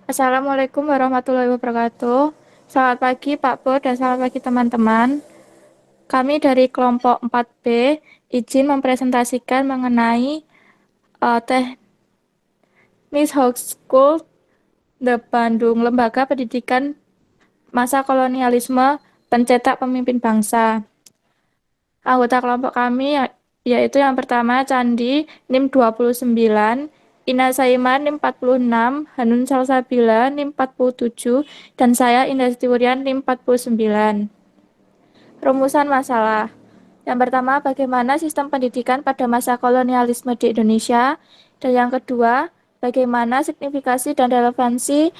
Assalamualaikum warahmatullahi wabarakatuh. Selamat pagi Pak Bo dan selamat pagi teman-teman. Kami dari kelompok 4B izin mempresentasikan mengenai Teknis High School The Bandung, Lembaga Pendidikan Masa Kolonialisme Pencetak Pemimpin Bangsa. Anggota kelompok kami yaitu yang pertama Candi NIM 29, Ina Saiman NIM 46, Hanun Salsabila NIM 47, dan saya Indah Setiwurian NIM 49. Rumusan masalah. Yang pertama, bagaimana sistem pendidikan pada masa kolonialisme di Indonesia. Dan yang kedua, bagaimana signifikasi dan relevansi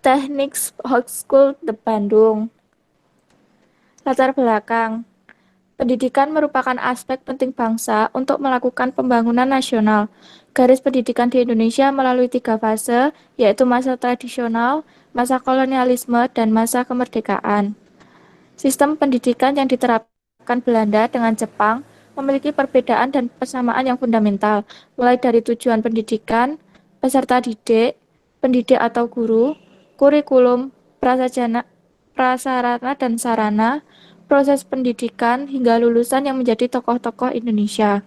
teknik High School di Bandung. Latar belakang. Pendidikan merupakan aspek penting bangsa untuk melakukan pembangunan nasional. Garis pendidikan di Indonesia melalui 3 fase, yaitu masa tradisional, masa kolonialisme, dan masa kemerdekaan. Sistem pendidikan yang diterapkan Belanda dengan Jepang memiliki perbedaan dan persamaan yang fundamental, mulai dari tujuan pendidikan, peserta didik, pendidik atau guru, kurikulum, prasarana dan sarana, proses pendidikan hingga lulusan yang menjadi tokoh-tokoh Indonesia.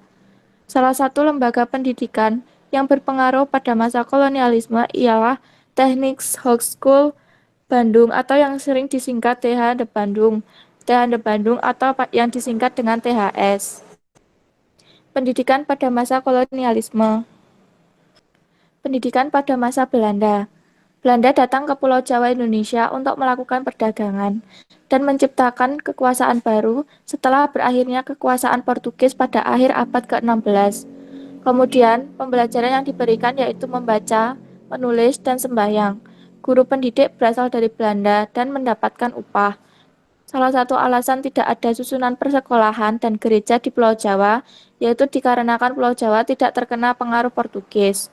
Salah satu lembaga pendidikan yang berpengaruh pada masa kolonialisme ialah Teknik High School Bandung atau yang sering disingkat TH de Bandung, TH de Bandung atau yang disingkat dengan THS. Pendidikan pada masa kolonialisme. Pendidikan pada masa Belanda. Belanda datang ke Pulau Jawa Indonesia untuk melakukan perdagangan dan menciptakan kekuasaan baru setelah berakhirnya kekuasaan Portugis pada akhir abad ke-16. Kemudian, pembelajaran yang diberikan yaitu membaca, menulis, dan sembahyang. Guru pendidik berasal dari Belanda dan mendapatkan upah. Salah satu alasan tidak ada susunan persekolahan dan gereja di Pulau Jawa, yaitu dikarenakan Pulau Jawa tidak terkena pengaruh Portugis.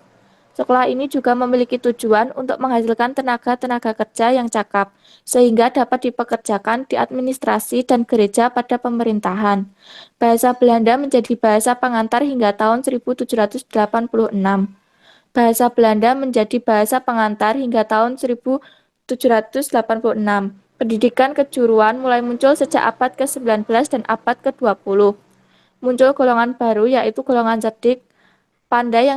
Sekolah ini juga memiliki tujuan untuk menghasilkan tenaga-tenaga kerja yang cakap, sehingga dapat dipekerjakan di administrasi dan gereja pada pemerintahan. Bahasa Belanda menjadi bahasa pengantar hingga tahun 1786. Bahasa Belanda menjadi bahasa pengantar hingga tahun 1786. Pendidikan kejuruan mulai muncul sejak abad ke-19 dan abad ke-20. Muncul golongan baru yaitu golongan cerdik, pandai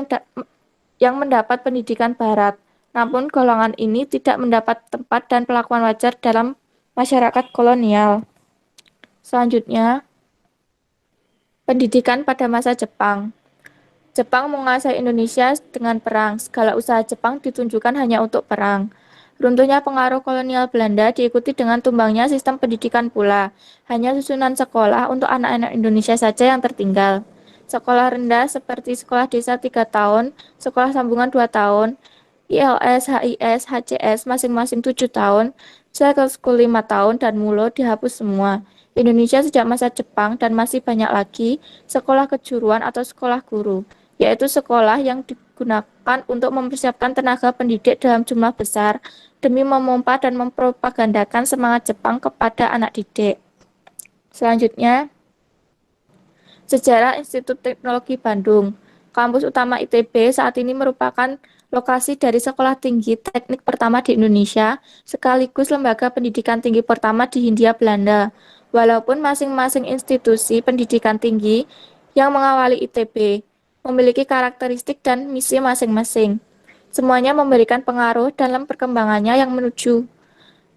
yang mendapat pendidikan barat. Namun golongan ini tidak mendapat tempat dan perlakuan wajar dalam masyarakat kolonial. Selanjutnya, pendidikan pada masa Jepang. Jepang menguasai Indonesia dengan perang. Segala usaha Jepang ditunjukkan hanya untuk perang. Runtuhnya pengaruh kolonial Belanda diikuti dengan tumbangnya sistem pendidikan pula. Hanya susunan sekolah untuk anak-anak Indonesia saja yang tertinggal. Sekolah rendah seperti sekolah desa 3 tahun, sekolah sambungan 2 tahun, ILS, HIS, HCS masing-masing 7 tahun, cycle school 5 tahun, dan MULO dihapus semua. Indonesia sejak masa Jepang dan masih banyak lagi sekolah kejuruan atau sekolah guru, yaitu sekolah yang digunakan untuk mempersiapkan tenaga pendidik dalam jumlah besar demi memompa dan mempropagandakan semangat Jepang kepada anak didik. Selanjutnya, sejarah Institut Teknologi Bandung. Kampus utama ITB saat ini merupakan lokasi dari sekolah tinggi teknik pertama di Indonesia, sekaligus lembaga pendidikan tinggi pertama di Hindia Belanda. Walaupun masing-masing institusi pendidikan tinggi yang mengawali ITB memiliki karakteristik dan misi masing-masing. Semuanya memberikan pengaruh dalam perkembangannya yang menuju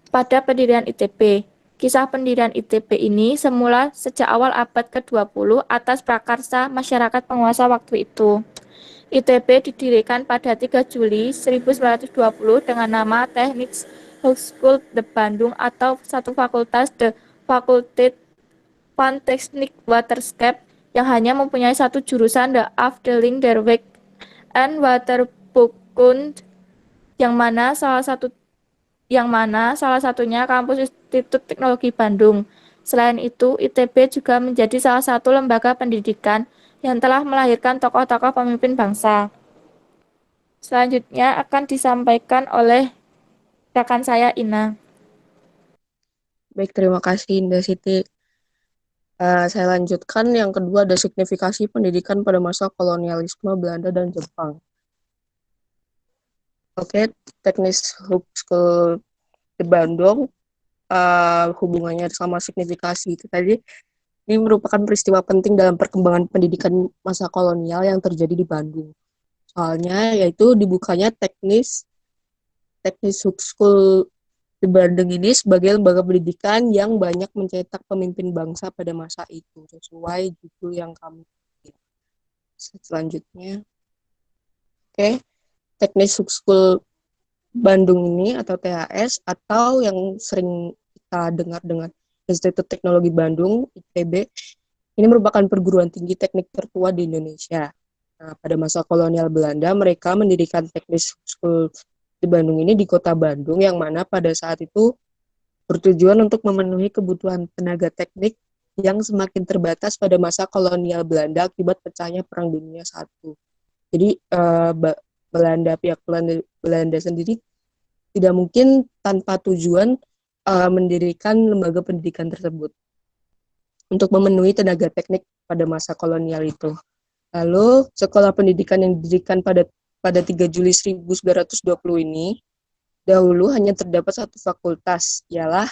pada pendirian ITB. Kisah pendirian ITB ini semula sejak awal abad ke-20 atas prakarsa masyarakat penguasa waktu itu. ITB didirikan pada 3 Juli 1920 dengan nama Teknik High School de Bandung atau satu fakultas de Fakulteit van Techniek Waterscape yang hanya mempunyai satu jurusan The Afdeling der Weg and Waterboekkunde yang mana salah satunya kampus Institut Teknologi Bandung. Selain itu, ITB juga menjadi salah satu lembaga pendidikan yang telah melahirkan tokoh-tokoh pemimpin bangsa. Selanjutnya akan disampaikan oleh rekan saya Ina. Baik, terima kasih Indah Siti. Saya lanjutkan yang kedua ada signifikasi pendidikan pada masa kolonialisme Belanda dan Jepang. Oke, teknis hub school di Bandung, hubungannya sama signifikasi itu tadi, ini merupakan peristiwa penting dalam perkembangan pendidikan masa kolonial yang terjadi di Bandung. Soalnya yaitu dibukanya teknis hub school di Bandung ini sebagai lembaga pendidikan yang banyak mencetak pemimpin bangsa pada masa itu, sesuai judul yang kami. Selanjutnya, oke, teknis hub school Bandung ini atau THS atau yang sering kita dengar dengan Institut Teknologi Bandung (ITB), ini merupakan perguruan tinggi teknik tertua di Indonesia. Nah, pada masa kolonial Belanda, mereka mendirikan teknis school di Bandung ini di kota Bandung, yang mana pada saat itu bertujuan untuk memenuhi kebutuhan tenaga teknik yang semakin terbatas pada masa kolonial Belanda akibat pecahnya Perang Dunia I. Jadi pihak Belanda sendiri tidak mungkin tanpa tujuan mendirikan lembaga pendidikan tersebut untuk memenuhi tenaga teknik pada masa kolonial itu. Lalu sekolah pendidikan yang didirikan pada 3 Juli 1920 ini dahulu hanya terdapat satu fakultas, ialah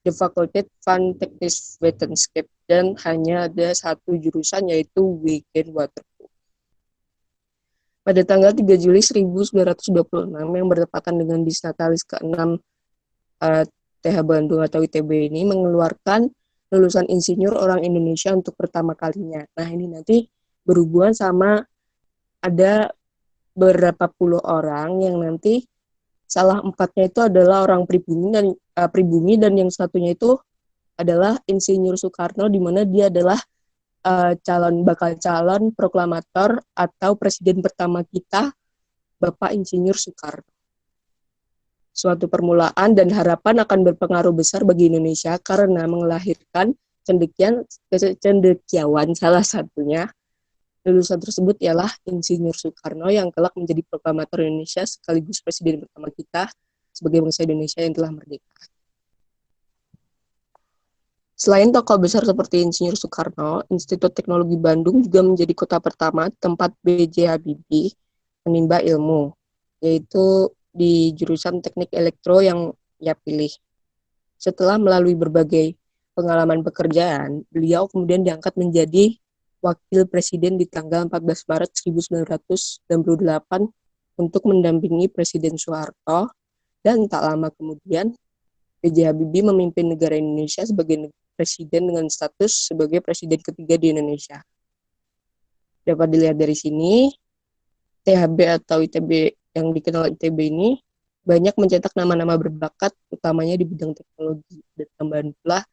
The Faculty van Technische Wetenschap, dan hanya ada satu jurusan, yaitu Waterpauw. Pada tanggal 3 Juli 1926 yang bertepatan dengan Disnatalis ke-6 TH Bandung atau ITB ini mengeluarkan lulusan insinyur orang Indonesia untuk pertama kalinya. Nah, ini nanti berhubungan sama ada berapa puluh orang yang nanti salah empatnya itu adalah orang pribumi dan yang satunya itu adalah Insinyur Soekarno, di mana dia adalah bakal calon proklamator atau presiden pertama kita, Bapak Insinyur Soekarno. Suatu permulaan dan harapan akan berpengaruh besar bagi Indonesia karena melahirkan cendekiawan, salah satunya lulusan tersebut ialah Insinyur Soekarno yang kelak menjadi proklamator Indonesia sekaligus presiden pertama kita sebagai bangsa Indonesia yang telah merdeka. Selain tokoh besar seperti Insinyur Soekarno, Institut Teknologi Bandung juga menjadi kota pertama tempat B.J. Habibie menimba ilmu, yaitu di jurusan teknik elektro yang ia pilih. Setelah melalui berbagai pengalaman pekerjaan, beliau kemudian diangkat menjadi Wakil Presiden di tanggal 14 Maret 1998 untuk mendampingi Presiden Soeharto, dan tak lama kemudian B.J. Habibie memimpin negara Indonesia sebagai presiden dengan status sebagai presiden ketiga di Indonesia. Dapat dilihat dari sini, THB atau ITB yang dikenal ITB ini banyak mencetak nama-nama berbakat, utamanya di bidang teknologi, dan tambahan pula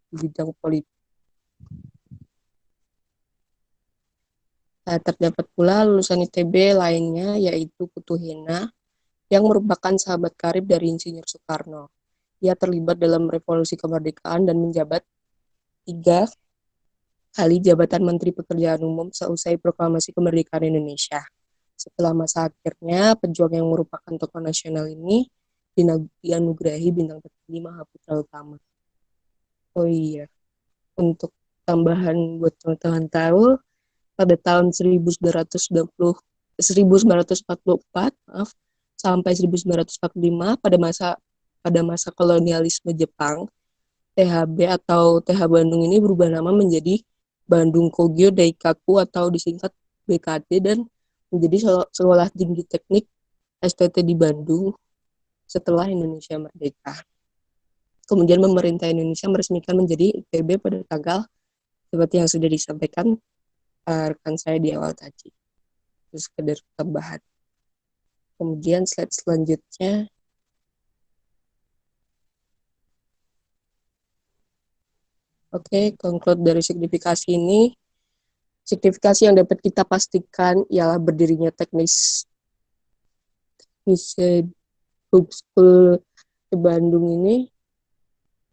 di bidang politik. Nah, terdapat pula lulusan ITB lainnya, yaitu Putu Hina, yang merupakan sahabat karib dari Insinyur Soekarno. Ia terlibat dalam revolusi kemerdekaan dan menjabat 3 kali jabatan Menteri Pekerjaan Umum seusai proklamasi kemerdekaan Indonesia. Setelah masa akhirnya, pejuang yang merupakan tokoh nasional ini dianugerahi bintang tertinggi Mahaputra Utama. Oh iya, untuk tambahan buat teman-teman tahu, pada tahun 1944 sampai 1945 pada masa kolonialisme Jepang, THB atau TH Bandung ini berubah nama menjadi Bandung Kogyo Daikaku atau disingkat BKD, dan menjadi sekolah tinggi teknik STT di Bandung setelah Indonesia merdeka. Kemudian pemerintah Indonesia meresmikan menjadi ITB pada tanggal seperti yang sudah disampaikan rekan saya di awal tadi. Terus sekedar tambahan. Kemudian slide selanjutnya. Oke, conclude dari signifikasi ini. Signifikasi yang dapat kita pastikan ialah berdirinya teknis hub school di Bandung ini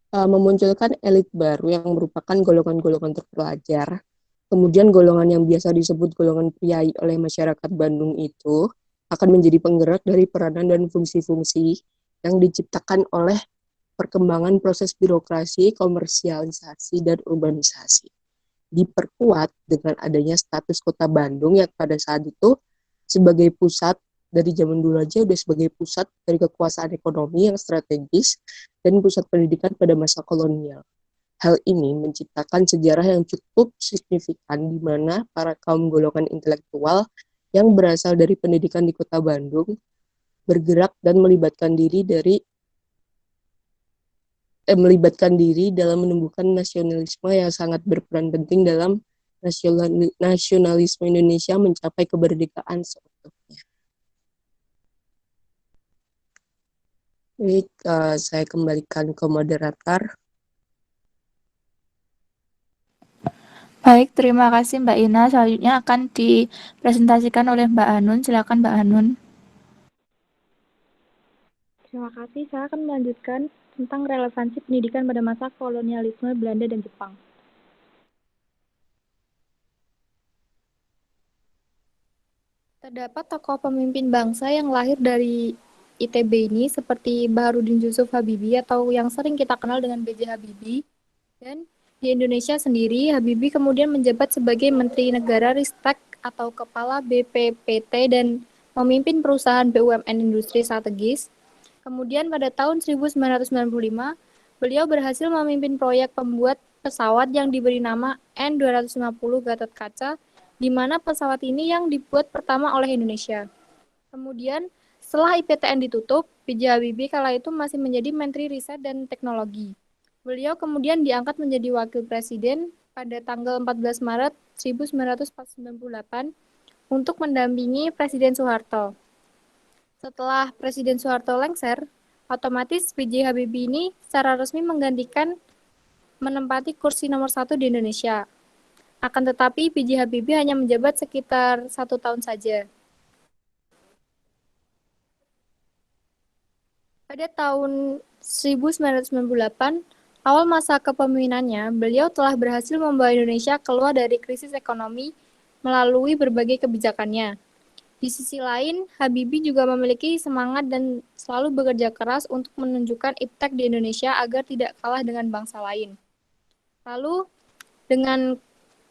memunculkan elit baru yang merupakan golongan-golongan terpelajar. Kemudian golongan yang biasa disebut golongan priai oleh masyarakat Bandung itu akan menjadi penggerak dari peranan dan fungsi-fungsi yang diciptakan oleh perkembangan proses birokrasi, komersialisasi, dan urbanisasi. Diperkuat dengan adanya status kota Bandung yang pada saat itu sebagai pusat dari zaman dulu aja udah sebagai pusat dari kekuasaan ekonomi yang strategis dan pusat pendidikan pada masa kolonial. Hal ini menciptakan sejarah yang cukup signifikan di mana para kaum golongan intelektual yang berasal dari pendidikan di Kota Bandung bergerak dan melibatkan diri dalam menumbuhkan nasionalisme yang sangat berperan penting dalam nasionalisme Indonesia mencapai kemerdekaan seutuhnya. Baik, saya kembalikan ke moderator. Baik, terima kasih Mbak Ina. Selanjutnya akan dipresentasikan oleh Mbak Anun. Silakan Mbak Anun. Terima kasih. Saya akan melanjutkan tentang relevansi pendidikan pada masa kolonialisme Belanda dan Jepang. Terdapat tokoh pemimpin bangsa yang lahir dari ITB ini seperti Baharudin Yusuf Habibie atau yang sering kita kenal dengan B.J. Habibie. Dan di Indonesia sendiri, Habibie kemudian menjabat sebagai Menteri Negara Ristek atau Kepala BPPT dan memimpin perusahaan BUMN industri strategis. Kemudian pada tahun 1995, beliau berhasil memimpin proyek pembuat pesawat yang diberi nama N250 Gatot Kaca, di mana pesawat ini yang dibuat pertama oleh Indonesia. Kemudian, setelah IPTN ditutup, B.J. Habibie kala itu masih menjadi Menteri Riset dan Teknologi. Beliau kemudian diangkat menjadi Wakil Presiden pada tanggal 14 Maret 1998 untuk mendampingi Presiden Soeharto. Setelah Presiden Soeharto lengser, otomatis B.J. Habibie ini secara resmi menggantikan menempati kursi nomor 1 di Indonesia. Akan tetapi B.J. Habibie hanya menjabat sekitar 1 tahun saja. Pada tahun 1998, awal masa kepemimpinannya, beliau telah berhasil membawa Indonesia keluar dari krisis ekonomi melalui berbagai kebijakannya. Di sisi lain, Habibie juga memiliki semangat dan selalu bekerja keras untuk menunjukkan iptek di Indonesia agar tidak kalah dengan bangsa lain. Lalu, dengan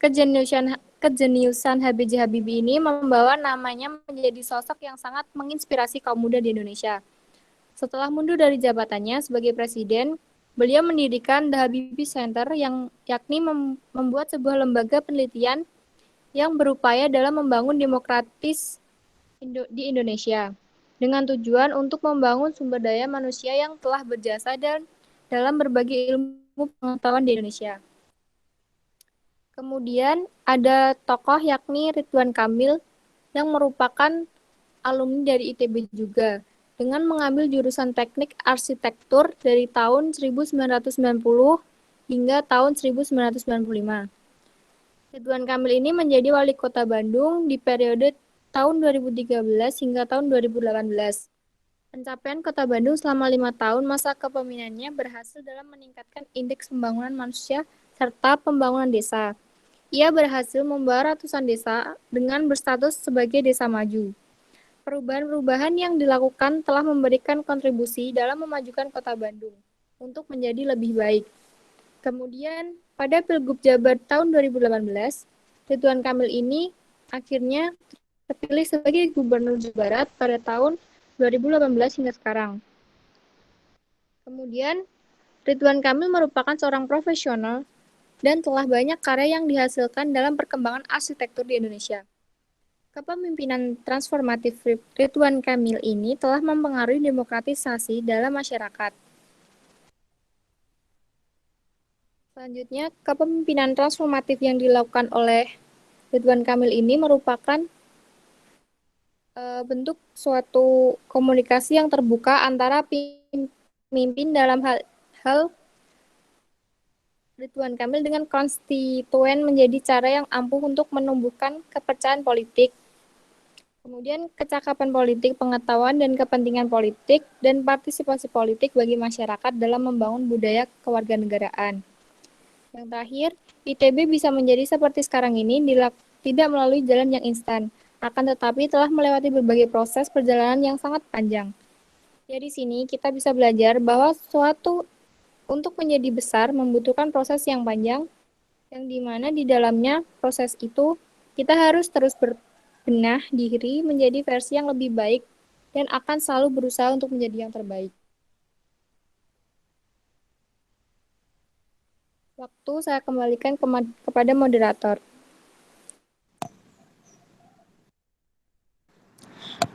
kejeniusan B.J. Habibie ini membawa namanya menjadi sosok yang sangat menginspirasi kaum muda di Indonesia. Setelah mundur dari jabatannya sebagai presiden, beliau mendirikan The Habibie Center yang yakni membuat sebuah lembaga penelitian yang berupaya dalam membangun demokratis di Indonesia dengan tujuan untuk membangun sumber daya manusia yang telah berjasa dan dalam berbagai ilmu pengetahuan di Indonesia. Kemudian ada tokoh yakni Ridwan Kamil yang merupakan alumni dari ITB juga dengan mengambil jurusan teknik arsitektur dari tahun 1990 hingga tahun 1995. Ridwan Kamil ini menjadi wali kota Bandung di periode tahun 2013 hingga tahun 2018. Pencapaian Kota Bandung selama 5 tahun masa kepemimpinannya berhasil dalam meningkatkan indeks pembangunan manusia serta pembangunan desa. Ia berhasil membawa ratusan desa dengan berstatus sebagai desa maju. Perubahan-perubahan yang dilakukan telah memberikan kontribusi dalam memajukan Kota Bandung untuk menjadi lebih baik. Kemudian, pada Pilgub Jabar tahun 2018, Ridwan Kamil ini akhirnya terpilih sebagai Gubernur Jawa Barat pada tahun 2018 hingga sekarang. Kemudian, Ridwan Kamil merupakan seorang profesional dan telah banyak karya yang dihasilkan dalam perkembangan arsitektur di Indonesia. Kepemimpinan transformatif Ridwan Kamil ini telah mempengaruhi demokratisasi dalam masyarakat. Selanjutnya, kepemimpinan transformatif yang dilakukan oleh Ridwan Kamil ini merupakan bentuk suatu komunikasi yang terbuka antara pemimpin dalam hal Ridwan Kamil dengan konstituen menjadi cara yang ampuh untuk menumbuhkan kepercayaan politik. Kemudian kecakapan politik, pengetahuan dan kepentingan politik, dan partisipasi politik bagi masyarakat dalam membangun budaya kewarganegaraan. Yang terakhir, ITB bisa menjadi seperti sekarang ini tidak melalui jalan yang instan, akan tetapi telah melewati berbagai proses perjalanan yang sangat panjang. Ya, di sini kita bisa belajar bahwa untuk menjadi besar membutuhkan proses yang panjang, yang dimana di dalamnya proses itu kita harus terus berbenah diri menjadi versi yang lebih baik dan akan selalu berusaha untuk menjadi yang terbaik. Waktu saya kembalikan kepada moderator.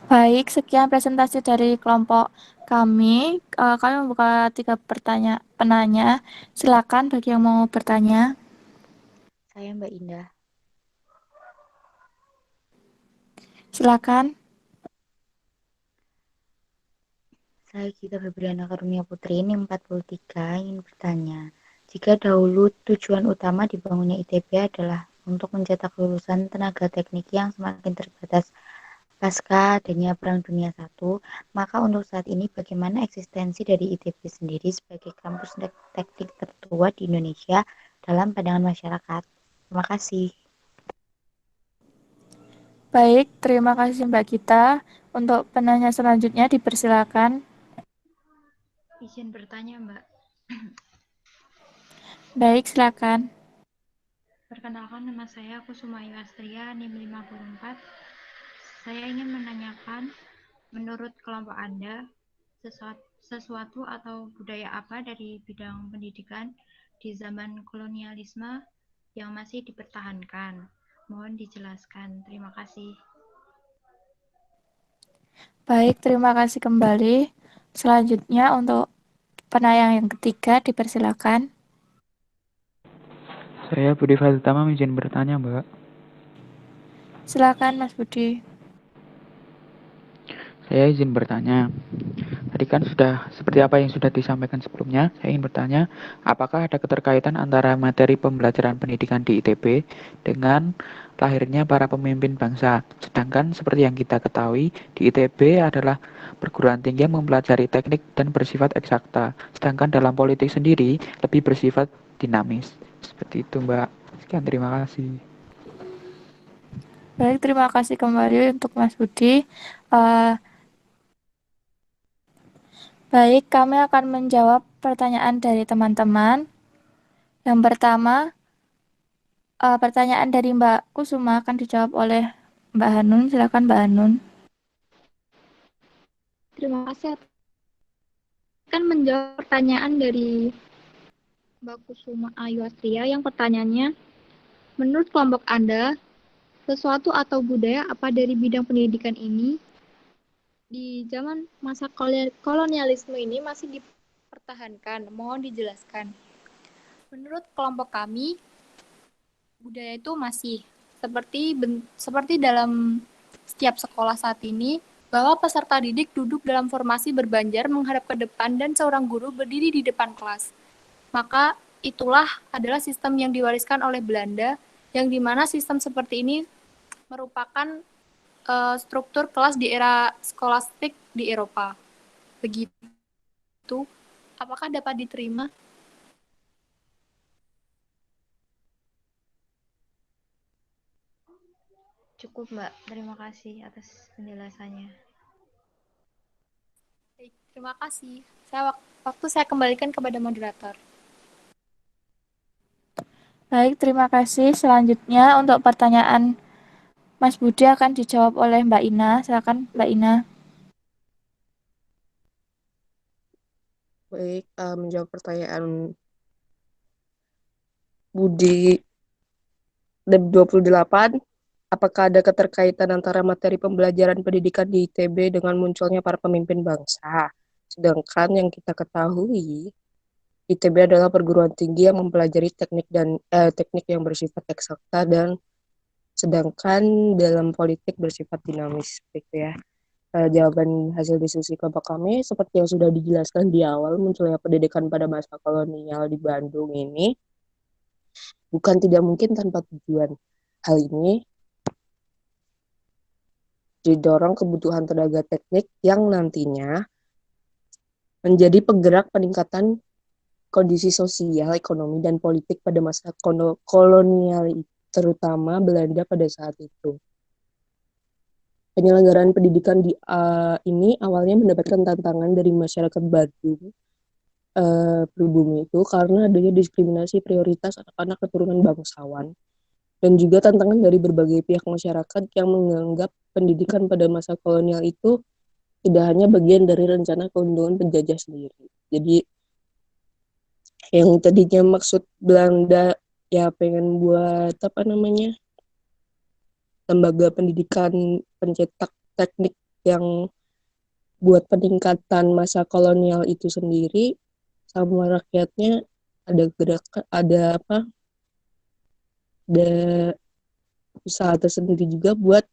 Baik, sekian presentasi dari kelompok kami. Kami membuka 3 penanya. Silakan bagi yang mau bertanya. Saya Mbak Indah. Silakan. Saya Gita Febriana Karunia Putri, NIM 43, ingin bertanya. Jika dahulu tujuan utama dibangunnya ITB adalah untuk mencetak lulusan tenaga teknik yang semakin terbatas pasca adanya Perang Dunia I, maka untuk saat ini bagaimana eksistensi dari ITB sendiri sebagai kampus teknik tertua di Indonesia dalam pandangan masyarakat? Terima kasih. Baik, terima kasih Mbak Gita. Untuk penanya selanjutnya dipersilakan. Izin bertanya, Mbak. Baik, silakan. Perkenalkan, nama saya Kusuma Ayu Astria, NIM 54. Saya ingin menanyakan, menurut kelompok Anda, sesuatu atau budaya apa dari bidang pendidikan di zaman kolonialisme yang masih dipertahankan? Mohon dijelaskan. Terima kasih. Baik, terima kasih kembali. Selanjutnya untuk penanya yang ketiga dipersilakan. Saya Budi Fatutama izin bertanya, Mbak. Silakan Mas Budi. Saya izin bertanya. Tadi kan sudah seperti apa yang sudah disampaikan sebelumnya, saya ingin bertanya, apakah ada keterkaitan antara materi pembelajaran pendidikan di ITB dengan lahirnya para pemimpin bangsa? Sedangkan seperti yang kita ketahui, di ITB adalah perguruan tinggi yang mempelajari teknik dan bersifat eksakta, sedangkan dalam politik sendiri lebih bersifat dinamis. Seperti itu, Mbak. Sekian, terima kasih. Baik, terima kasih kembali untuk Mas Budi. Baik, kami akan menjawab pertanyaan dari teman-teman. Yang pertama, pertanyaan dari Mbak Kusuma akan dijawab oleh Mbak Hanun. Silakan Mbak Hanun. Terima kasih. Akan menjawab pertanyaan dari Mbak Kusuma Ayu Astria yang pertanyaannya, menurut kelompok Anda, sesuatu atau budaya apa dari bidang pendidikan ini di zaman masa kolonialisme ini masih dipertahankan? Mohon dijelaskan. Menurut kelompok kami, budaya itu masih seperti dalam setiap sekolah saat ini, bahwa peserta didik duduk dalam formasi berbanjar menghadap ke depan dan seorang guru berdiri di depan kelas. Maka itulah adalah sistem yang diwariskan oleh Belanda, yang dimana sistem seperti ini merupakan struktur kelas di era skolastik di Eropa. Begitu, apakah dapat diterima? Cukup, Mbak. Terima kasih atas penjelasannya. Baik, terima kasih. Waktu saya kembalikan kepada moderator. Baik, terima kasih. Selanjutnya untuk pertanyaan Mas Budi akan dijawab oleh Mbak Ina. Silakan Mbak Ina. Baik, menjawab pertanyaan Budi 28, apakah ada keterkaitan antara materi pembelajaran pendidikan di ITB dengan munculnya para pemimpin bangsa? Sedangkan yang kita ketahui, ITB adalah perguruan tinggi yang mempelajari teknik yang bersifat eksakta dan sedangkan dalam politik bersifat dinamis, gitu ya. Jawaban hasil diskusi kelompok kami seperti yang sudah dijelaskan di awal, munculnya pendidikan pada masa kolonial di Bandung ini bukan tidak mungkin tanpa tujuan. Hal ini didorong kebutuhan tenaga teknik yang nantinya menjadi penggerak peningkatan kondisi sosial, ekonomi, dan politik pada masa kolonial, terutama Belanda pada saat itu. Penyelenggaraan pendidikan ini awalnya mendapatkan tantangan dari masyarakat Bandung pribumi itu karena adanya diskriminasi prioritas anak-anak keturunan bangsawan dan juga tantangan dari berbagai pihak masyarakat yang menganggap pendidikan pada masa kolonial itu tidak hanya bagian dari rencana keuntungan penjajah sendiri. Jadi yang tadinya maksud Belanda ya pengen buat apa namanya lembaga pendidikan pencetak teknik yang buat peningkatan masa kolonial itu sendiri, sama rakyatnya ada gerakan, ada apa, ada usaha tersendiri juga buat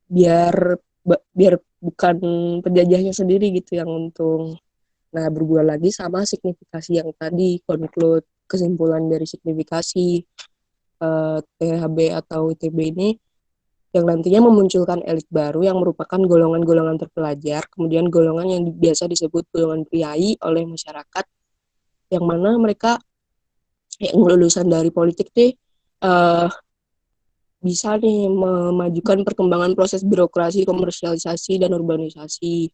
biar biar bukan penjajahnya sendiri gitu yang untung. Nah, berbuat lagi sama signifikasi yang tadi, conclude kesimpulan dari signifikasi THB atau ITB ini yang nantinya memunculkan elit baru yang merupakan golongan-golongan terpelajar, kemudian golongan yang biasa disebut golongan priai oleh masyarakat, yang mana mereka yang lulusan dari politik nih bisa nih memajukan perkembangan proses birokrasi, komersialisasi, dan urbanisasi.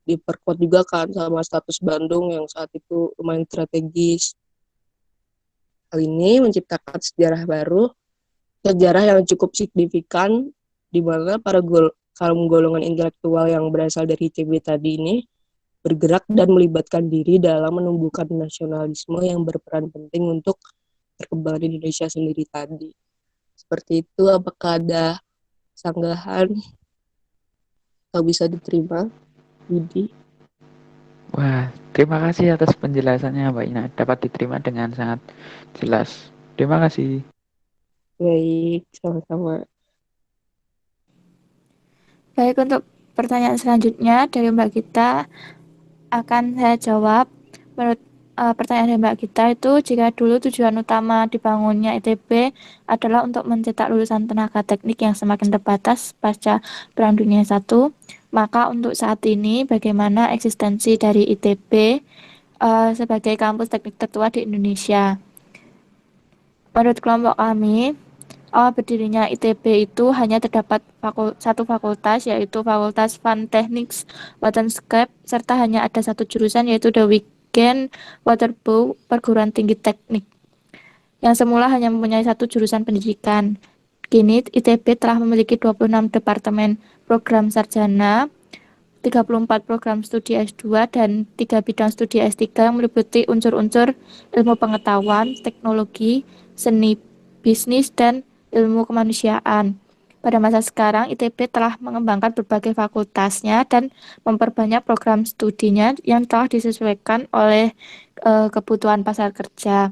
Diperkuat juga kan sama status Bandung yang saat itu lumayan strategis. Hal ini menciptakan sejarah baru, sejarah yang cukup signifikan, di mana para kaum golongan intelektual yang berasal dari ITB tadi ini bergerak dan melibatkan diri dalam menumbuhkan nasionalisme yang berperan penting untuk perkembangan Indonesia sendiri tadi. Seperti itu, apakah ada sanggahan atau bisa diterima, Budi? Wah, terima kasih atas penjelasannya Mbak Ina. Dapat diterima dengan sangat jelas. Terima kasih. Baik, sama-sama. Baik, untuk pertanyaan selanjutnya dari Mbak Gita akan saya jawab. Menurut pertanyaan dari Mbak Gita itu, jika dulu tujuan utama dibangunnya ITB adalah untuk mencetak lulusan tenaga teknik yang semakin terbatas pasca Perang Dunia I, maka untuk saat ini bagaimana eksistensi dari ITB sebagai kampus teknik tertua di Indonesia? Menurut kelompok kami, awal berdirinya ITB itu hanya terdapat satu fakultas, yaitu Fakultas Van Technics Wetenscape, serta hanya ada satu jurusan, yaitu The Weekend Waterbouw Perguruan Tinggi Teknik, yang semula hanya mempunyai satu jurusan pendidikan. Kini ITB telah memiliki 26 departemen program sarjana, 34 program studi S2, dan 3 bidang studi S3 yang meliputi unsur-unsur ilmu pengetahuan, teknologi, seni, bisnis, dan ilmu kemanusiaan. Pada masa sekarang, ITB telah mengembangkan berbagai fakultasnya dan memperbanyak program studinya yang telah disesuaikan oleh kebutuhan pasar kerja.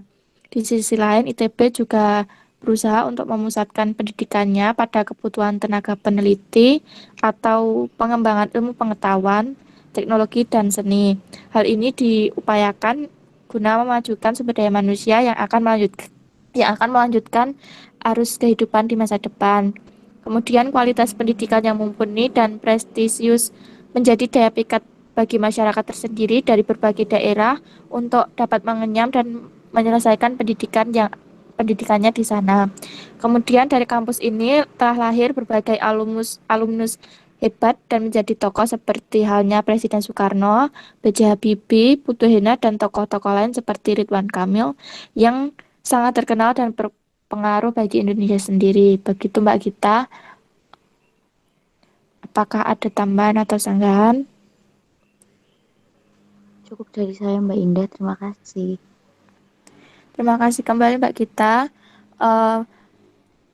Di sisi lain, ITB juga berusaha untuk memusatkan pendidikannya pada kebutuhan tenaga peneliti atau pengembangan ilmu pengetahuan, teknologi, dan seni. Hal ini diupayakan guna memajukan sumber daya manusia yang akan melanjutkan arus kehidupan di masa depan. Kemudian kualitas pendidikan yang mumpuni dan prestisius menjadi daya pikat bagi masyarakat tersendiri dari berbagai daerah untuk dapat mengenyam dan menyelesaikan pendidikannya di sana. Kemudian dari kampus ini telah lahir berbagai alumnus hebat dan menjadi tokoh seperti halnya Presiden Soekarno, B.J. Habibie, Putu Hina, dan tokoh-tokoh lain seperti Ridwan Kamil yang sangat terkenal dan berpengaruh bagi Indonesia sendiri. Begitu Mbak Gita. Apakah ada tambahan atau sanggahan? Cukup dari saya Mbak Indah, terima kasih. Terima kasih kembali Mbak Gita.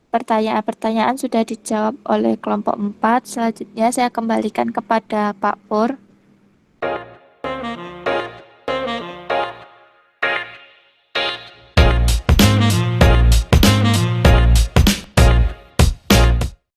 Pertanyaan-pertanyaan sudah dijawab oleh kelompok 4. Selanjutnya saya kembalikan kepada Pak Pur.